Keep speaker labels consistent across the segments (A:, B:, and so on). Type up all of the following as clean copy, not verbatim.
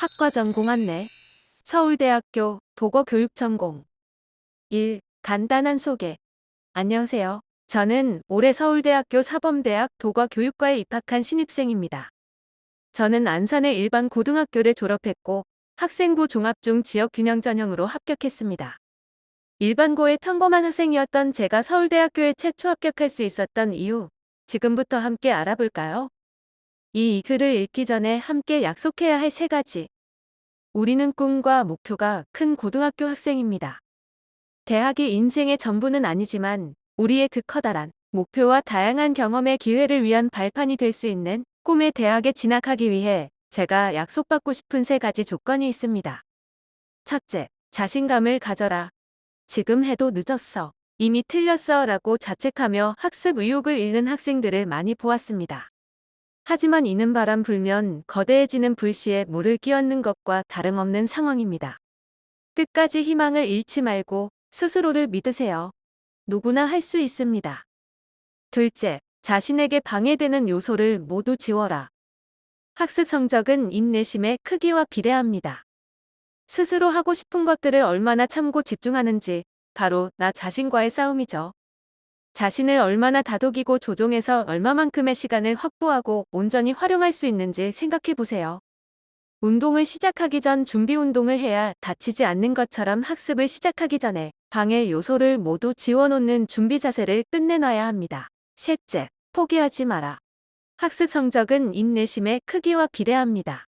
A: 학과 전공 안내. 서울대학교 도거교육 전공. 1. 간단한 소개. 안녕하세요. 저는 올해 서울대학교 사범대학 도거교육과에 입학한 신입생입니다. 저는 안산의 일반 고등학교를 졸업했고 학생부 종합중 지역균형 전형으로 합격했습니다. 일반고의 평범한 학생이었던 제가 서울대학교에 최초 합격할 수 있었던 이유, 지금부터 함께 알아볼까요? 이 글을 읽기 전에 함께 약속해야 할 3가지. 우리는 꿈과 목표가 큰 고등학교 학생입니다. 대학이 인생의 전부는 아니지만 우리의 그 커다란 목표와 다양한 경험의 기회를 위한 발판이 될 수 있는 꿈의 대학에 진학하기 위해 제가 약속받고 싶은 3가지 조건이 있습니다. 첫째, 자신감을 가져라. 지금 해도 늦었어. 이미 틀렸어 라고 자책하며 학습 의욕을 잃는 학생들을 많이 보았습니다. 하지만 이는 바람 불면 거대해지는 불씨에 물을 끼얹는 것과 다름없는 상황입니다. 끝까지 희망을 잃지 말고 스스로를 믿으세요. 누구나 할 수 있습니다. 둘째, 자신에게 방해되는 요소를 모두 지워라. 학습 성적은 인내심의 크기와 비례합니다. 스스로 하고 싶은 것들을 얼마나 참고 집중하는지 바로 나 자신과의 싸움이죠. 자신을 얼마나 다독이고 조종해서 얼마만큼의 시간을 확보하고 온전히 활용할 수 있는지 생각해 보세요. 운동을 시작하기 전 준비 운동을 해야 다치지 않는 것처럼 학습을 시작하기 전에 방해 요소를 모두 지워놓는 준비 자세를 끝내놔야 합니다. 셋째, 포기하지 마라. 학습 성적은 인내심의 크기와 비례합니다.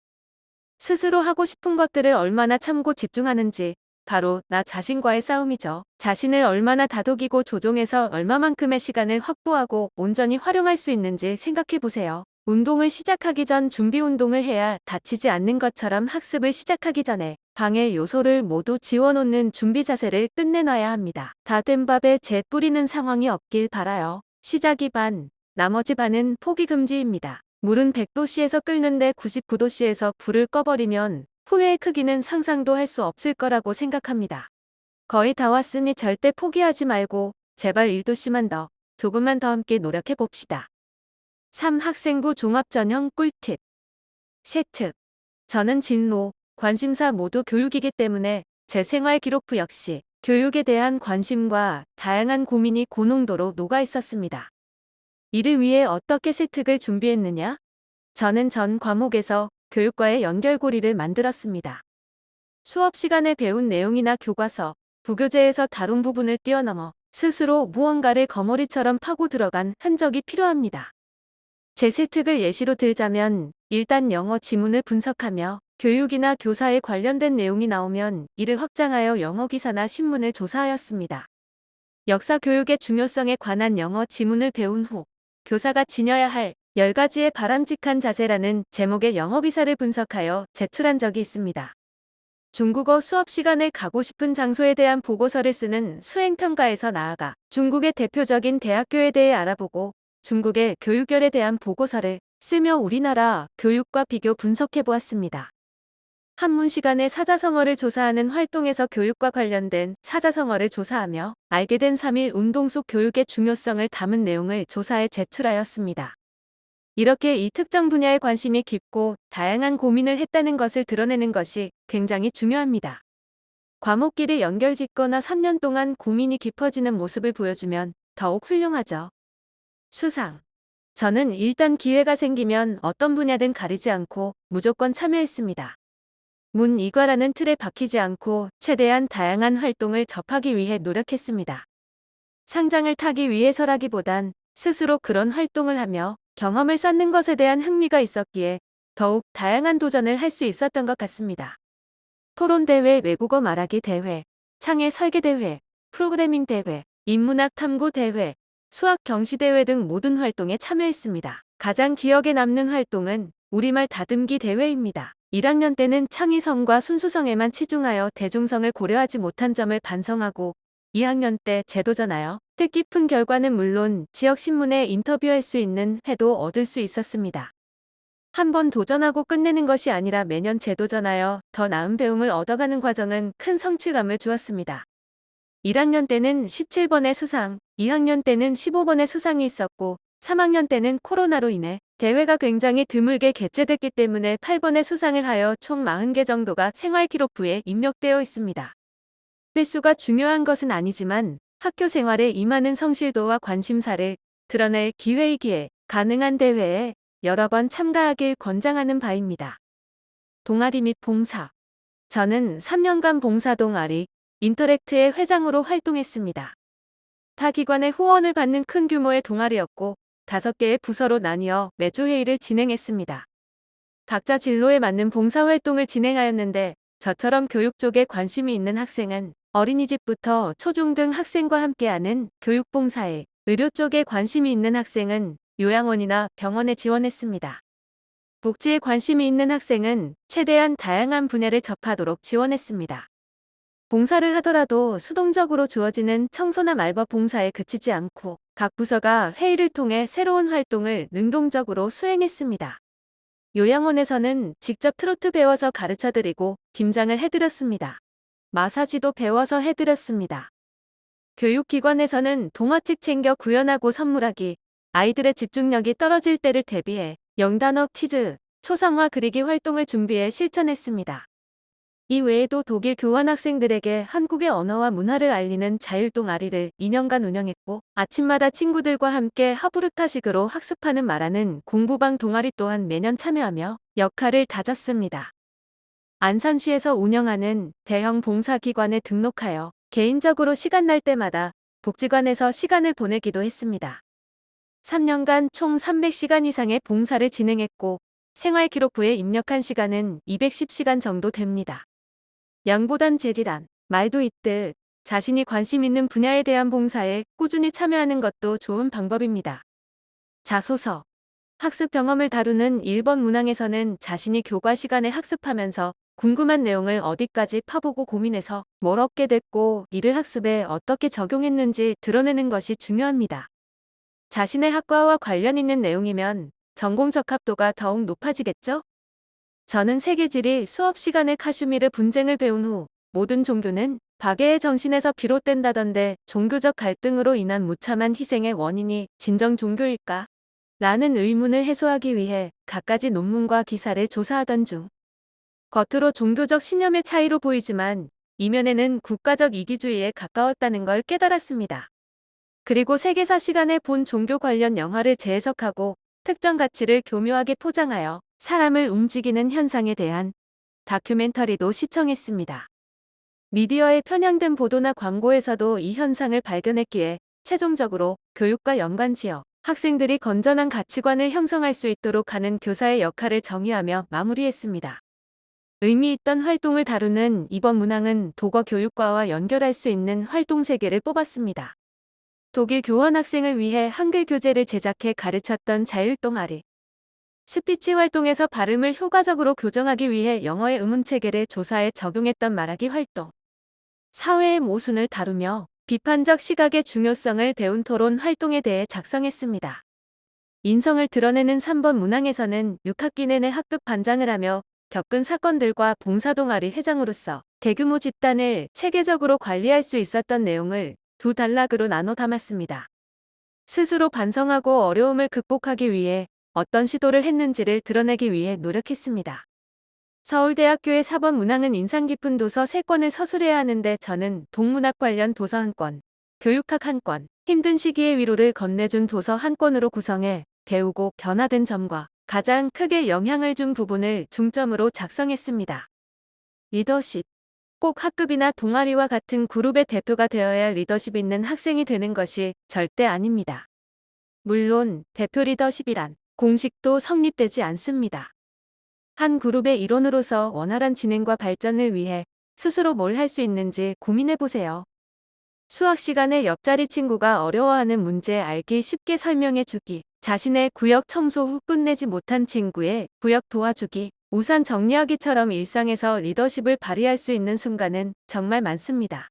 A: 스스로 하고 싶은 것들을 얼마나 참고 집중하는지 바로 나 자신과의 싸움이죠. 자신을 얼마나 다독이고 조종해서 얼마만큼의 시간을 확보하고 온전히 활용할 수 있는지 생각해 보세요. 운동을 시작하기 전 준비 운동을 해야 다치지 않는 것처럼 학습을 시작하기 전에 방해 요소를 모두 지워놓는 준비 자세를 끝내놔야 합니다. 다 된 밥에 재 뿌리는 상황이 없길 바라요. 시작이 반, 나머지 반은 포기 금지입니다. 물은 100도씨에서 끓는데 99도씨에서 불을 꺼버리면 후회의 크기는 상상도 할 수 없을 거라고 생각합니다. 거의 다 왔으니 절대 포기하지 말고 제발 1도씨만 더, 조금만 더 함께 노력해 봅시다. 3. 학생부 종합전형 꿀팁. 세특. 저는 진로, 관심사 모두 교육이기 때문에 제 생활 기록부 역시 교육에 대한 관심과 다양한 고민이 고농도로 녹아 있었습니다. 이를 위해 어떻게 세특을 준비했느냐? 저는 전 과목에서 교육과의 연결고리를 만들었습니다. 수업 시간에 배운 내용이나 교과서, 부교재에서 다룬 부분을 뛰어넘어 스스로 무언가를 거머리처럼 파고 들어간 흔적이 필요합니다. 제 세특을 예시로 들자면 일단 영어 지문을 분석하며 교육이나 교사에 관련된 내용이 나오면 이를 확장하여 영어 기사나 신문을 조사하였습니다. 역사 교육의 중요성에 관한 영어 지문을 배운 후 교사가 지녀야 할 10가지의 바람직한 자세라는 제목의 영어 기사를 분석하여 제출한 적이 있습니다. 중국어 수업 시간에 가고 싶은 장소에 대한 보고서를 쓰는 수행평가에서 나아가 중국의 대표적인 대학교에 대해 알아보고 중국의 교육열에 대한 보고서를 쓰며 우리나라 교육과 비교 분석해 보았습니다. 한문 시간에 사자성어를 조사하는 활동에서 교육과 관련된 사자성어를 조사하며 알게 된 3일 운동 속 교육의 중요성을 담은 내용을 조사해 제출하였습니다. 이렇게 이 특정 분야에 관심이 깊고 다양한 고민을 했다는 것을 드러내는 것이 굉장히 중요합니다. 과목끼리 연결 짓거나 3년 동안 고민이 깊어지는 모습을 보여주면 더욱 훌륭하죠. 수상. 저는 일단 기회가 생기면 어떤 분야든 가리지 않고 무조건 참여했습니다. 문이과라는 틀에 박히지 않고 최대한 다양한 활동을 접하기 위해 노력했습니다. 상장을 타기 위해서라기보단 스스로 그런 활동을 하며 경험을 쌓는 것에 대한 흥미가 있었기에 더욱 다양한 도전을 할 수 있었던 것 같습니다. 토론대회, 외국어 말하기 대회, 창의 설계대회, 프로그래밍 대회, 인문학 탐구 대회, 수학 경시대회 등 모든 활동에 참여했습니다. 가장 기억에 남는 활동은 우리말 다듬기 대회입니다. 1학년 때는 창의성과 순수성에만 치중하여 대중성을 고려하지 못한 점을 반성하고 2학년 때 재도전하여 뜻깊은 결과는 물론 지역신문에 인터뷰할 수 있는 회도 얻을 수 있었습니다. 한 번 도전하고 끝내는 것이 아니라 매년 재도전하여 더 나은 배움을 얻어가는 과정은 큰 성취감을 주었습니다. 1학년 때는 17번의 수상, 2학년 때는 15번의 수상이 있었고 3학년 때는 코로나로 인해 대회가 굉장히 드물게 개최됐기 때문에 8번의 수상을 하여 총 40개 정도가 생활기록부에 입력되어 있습니다. 횟수가 중요한 것은 아니지만 학교 생활에 임하는 성실도와 관심사를 드러낼 기회이기에 가능한 대회에 여러 번 참가하길 권장하는 바입니다. 동아리 및 봉사. 저는 3년간 봉사 동아리 인터랙트의 회장으로 활동했습니다. 타 기관의 후원을 받는 큰 규모의 동아리였고 5개의 부서로 나뉘어 매주 회의를 진행했습니다. 각자 진로에 맞는 봉사활동을 진행하였는데 저처럼 교육 쪽에 관심이 있는 학생은 어린이집부터 초중 등 학생과 함께하는 교육봉사에, 의료 쪽에 관심이 있는 학생은 요양원이나 병원에 지원했습니다. 복지에 관심이 있는 학생은 최대한 다양한 분야를 접하도록 지원했습니다. 봉사를 하더라도 수동적으로 주어지는 청소나 말벌 봉사에 그치지 않고 각 부서가 회의를 통해 새로운 활동을 능동적으로 수행했습니다. 요양원에서는 직접 트로트 배워서 가르쳐드리고 김장을 해드렸습니다. 마사지도 배워서 해드렸습니다. 교육기관에서는 동화책 챙겨 구현하고 선물하기, 아이들의 집중력이 떨어질 때를 대비해 영단어 퀴즈, 초상화 그리기 활동을 준비해 실천했습니다. 이 외에도 독일 교환학생들에게 한국의 언어와 문화를 알리는 자율동아리를 2년간 운영했고 아침마다 친구들과 함께 하부르타식으로 학습하는 말하는 공부방 동아리 또한 매년 참여하며 역할을 다졌습니다. 안산시에서 운영하는 대형 봉사기관에 등록하여 개인적으로 시간 날 때마다 복지관에서 시간을 보내기도 했습니다. 3년간 총 300시간 이상의 봉사를 진행했고 생활기록부에 입력한 시간은 210시간 정도 됩니다. 양보단 질이란 말도 있듯 자신이 관심 있는 분야에 대한 봉사에 꾸준히 참여하는 것도 좋은 방법입니다. 자소서. 학습 경험을 다루는 1번 문항에서는 자신이 교과 시간에 학습하면서 궁금한 내용을 어디까지 파보고 고민해서 뭘 얻게 됐고 이를 학습에 어떻게 적용했는지 드러내는 것이 중요합니다. 자신의 학과와 관련 있는 내용이면 전공 적합도가 더욱 높아지겠죠? 저는 세계지리 수업 시간에 카슈미르 분쟁을 배운 후 모든 종교는 박애의 정신에서 비롯된다던데 종교적 갈등으로 인한 무참한 희생의 원인이 진정 종교일까? 라는 의문을 해소하기 위해 갖가지 논문과 기사를 조사하던 중 겉으로 종교적 신념의 차이로 보이지만 이면에는 국가적 이기주의에 가까웠다는 걸 깨달았습니다. 그리고 세계사 시간에 본 종교 관련 영화를 재해석하고 특정 가치를 교묘하게 포장하여 사람을 움직이는 현상에 대한 다큐멘터리도 시청했습니다. 미디어에 편향된 보도나 광고에서도 이 현상을 발견했기에 최종적으로 교육과 연관지어 학생들이 건전한 가치관을 형성할 수 있도록 하는 교사의 역할을 정의하며 마무리했습니다. 의미 있던 활동을 다루는 이번 문항은 독어 교육과와 연결할 수 있는 활동 3개를 뽑았습니다. 독일 교환학생을 위해 한글 교재를 제작해 가르쳤던 자율동아리. 스피치 활동에서 발음을 효과적으로 교정하기 위해 영어의 의문체계를 조사해 적용했던 말하기 활동. 사회의 모순을 다루며 비판적 시각의 중요성을 배운 토론 활동에 대해 작성했습니다. 인성을 드러내는 3번 문항에서는 6학기 내내 학급 반장을 하며 겪은 사건들과 봉사동아리 회장으로서 대규모 집단을 체계적으로 관리할 수 있었던 내용을 2단락으로 나눠 담았습니다. 스스로 반성하고 어려움을 극복하기 위해 어떤 시도를 했는지를 드러내기 위해 노력했습니다. 서울대학교의 4번 문항은 인상 깊은 도서 3권을 서술해야 하는데 저는 동문학 관련 도서 1권, 교육학 1권, 힘든 시기의 위로를 건네준 도서 1권으로 구성해 배우고 변화된 점과 가장 크게 영향을 준 부분을 중점으로 작성했습니다. 리더십. 꼭 학급이나 동아리와 같은 그룹의 대표가 되어야 리더십 있는 학생이 되는 것이 절대 아닙니다. 물론 대표 리더십이란 공식도 성립되지 않습니다. 한 그룹의 일원으로서 원활한 진행과 발전을 위해 스스로 뭘 할 수 있는지 고민해보세요. 수학 시간에 옆자리 친구가 어려워하는 문제 알기 쉽게 설명해 주기, 자신의 구역 청소 후 끝내지 못한 친구의 구역 도와주기, 우산 정리하기처럼 일상에서 리더십을 발휘할 수 있는 순간은 정말 많습니다.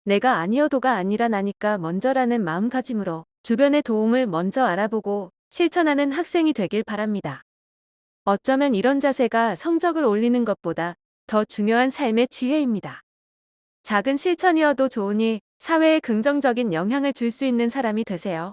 A: 내가 아니어도가 아니라 나니까 먼저라는 마음가짐으로 주변의 도움을 먼저 알아보고 실천하는 학생이 되길 바랍니다. 어쩌면 이런 자세가 성적을 올리는 것보다 더 중요한 삶의 지혜입니다. 작은 실천이어도 좋으니 사회에 긍정적인 영향을 줄 수 있는 사람이 되세요.